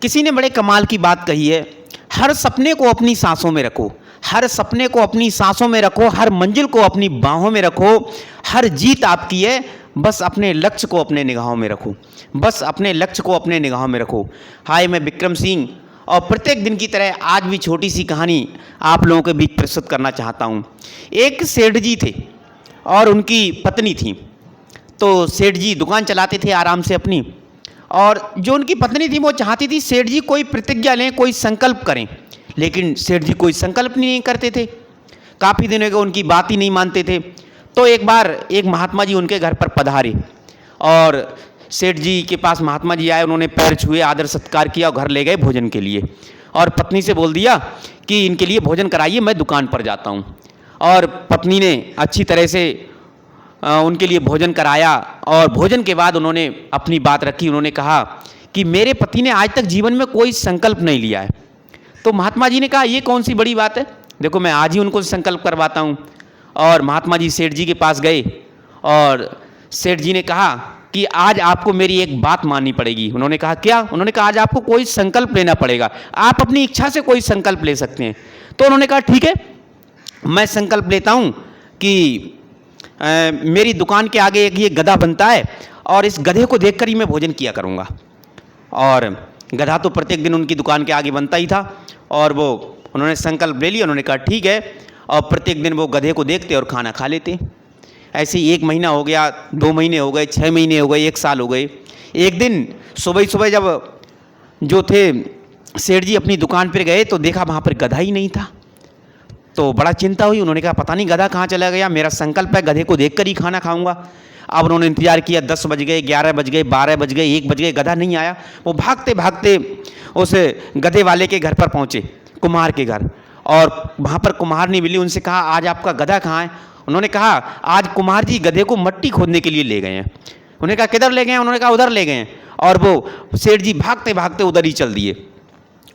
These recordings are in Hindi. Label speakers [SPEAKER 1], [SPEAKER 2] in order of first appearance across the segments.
[SPEAKER 1] किसी ने बड़े कमाल की बात कही है, हर सपने को अपनी सांसों में रखो, हर सपने को अपनी सांसों में रखो, हर मंजिल को अपनी बाहों में रखो, हर जीत आपकी है, बस अपने लक्ष्य को अपने निगाहों में रखो, बस अपने लक्ष्य को अपने निगाहों में रखो। हाय, मैं विक्रम सिंह और प्रत्येक दिन की तरह आज भी छोटी सी कहानी आप लोगों के बीच प्रस्तुत करना चाहता हूँ। एक सेठ जी थे और उनकी पत्नी थी। तो सेठ जी दुकान चलाते थे आराम से अपनी, और जो उनकी पत्नी थी वो चाहती थी सेठ जी कोई प्रतिज्ञा लें, कोई संकल्प करें, लेकिन सेठ जी कोई संकल्प नहीं करते थे। काफ़ी दिनों के उनकी बात ही नहीं मानते थे। तो एक बार एक महात्मा जी उनके घर पर पधारे और सेठ जी के पास महात्मा जी आए, उन्होंने पैर छुए, आदर सत्कार किया और घर ले गए भोजन के लिए। और पत्नी से बोल दिया कि इनके लिए भोजन कराइए, मैं दुकान पर जाता हूँ। और पत्नी ने अच्छी तरह से उनके लिए भोजन कराया और भोजन के बाद उन्होंने अपनी बात रखी। उन्होंने कहा कि मेरे पति ने आज तक जीवन में कोई संकल्प नहीं लिया है। तो महात्मा जी ने कहा ये कौन सी बड़ी बात है, देखो मैं आज ही उनको संकल्प करवाता हूँ। और महात्मा जी सेठ जी के पास गए और सेठ जी ने कहा कि आज आपको मेरी एक बात माननी पड़ेगी। उन्होंने कहा क्या? उन्होंने कहा आज आपको कोई संकल्प लेना पड़ेगा, आप अपनी इच्छा से कोई संकल्प ले सकते हैं। तो उन्होंने कहा ठीक है, मैं संकल्प लेता हूँ कि मेरी दुकान के आगे एक ये गधा बनता है और इस गधे को देखकर ही मैं भोजन किया करूँगा। और गधा तो प्रत्येक दिन उनकी दुकान के आगे बनता ही था और वो उन्होंने संकल्प ले लिया। उन्होंने कहा ठीक है, और प्रत्येक दिन वो गधे को देखते और खाना खा लेते। ऐसे ही 1 महीना हो गया, 2 महीने हो गए, 6 महीने हो गए, 1 साल हो गए। एक दिन सुबह सुबह जब जो थे सेठ जी अपनी दुकान पर गए तो देखा वहाँ पर गधा ही नहीं था। तो बड़ा चिंता हुई। उन्होंने कहा पता नहीं गधा कहाँ चला गया, मेरा संकल्प है गधे को देखकर ही खाना खाऊंगा। अब उन्होंने इंतजार किया, 10 बज गए, 11 बज गए, 12 बज गए, 1 बज गए, गधा नहीं आया। वो भागते भागते उस गधे वाले के घर पर पहुँचे, कुम्हार के घर, और वहाँ पर कुम्हार नहीं मिली। उनसे कहा आज आपका गधा कहाँ है? उन्होंने कहा आज कुम्हार जी गधे को मट्टी खोदने के लिए ले गए हैं। उन्होंने कहा किधर ले गए हैं? उन्होंने कहा उधर ले गए हैं। और वो सेठ जी भागते भागते उधर ही चल दिए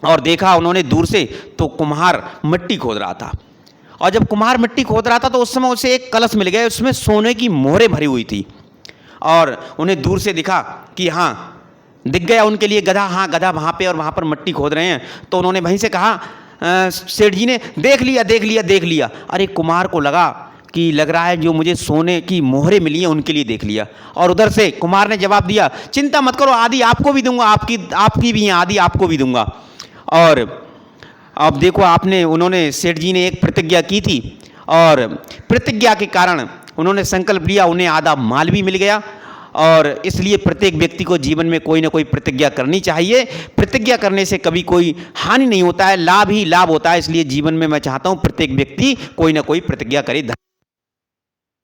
[SPEAKER 1] और देखा उन्होंने दूर से तो कुम्हार मिट्टी खोद रहा था। और जब कुम्हार मिट्टी खोद रहा था तो उस समय उसे एक कलश मिल गया, उसमें सोने की मोहरें भरी हुई थी। और उन्हें दूर से दिखा कि हाँ, दिख गया उनके लिए गधा, हाँ गधा वहाँ पे और वहाँ पर मिट्टी खोद रहे हैं। तो उन्होंने वहीं से कहा, सेठ जी ने देख लिया देख लिया देख लिया। अरे कुम्हार को लगा कि लग रहा है जो मुझे सोने की मोहरें मिली हैं उनके लिए देख लिया। और उधर से कुम्हार ने जवाब दिया चिंता मत करो, आधी आपको भी दूंगा, आपकी भी हैं, आधी आपको भी दूंगा। और अब देखो उन्होंने सेठ जी ने एक प्रतिज्ञा की थी और प्रतिज्ञा के कारण उन्होंने संकल्प लिया, उन्हें आधा माल भी मिल गया। और इसलिए प्रत्येक व्यक्ति को जीवन में कोई ना कोई प्रतिज्ञा करनी चाहिए। प्रतिज्ञा करने से कभी कोई हानि नहीं होता है, लाभ ही लाभ होता है। इसलिए जीवन में मैं चाहता हूँ प्रत्येक व्यक्ति कोई ना कोई प्रतिज्ञा करे।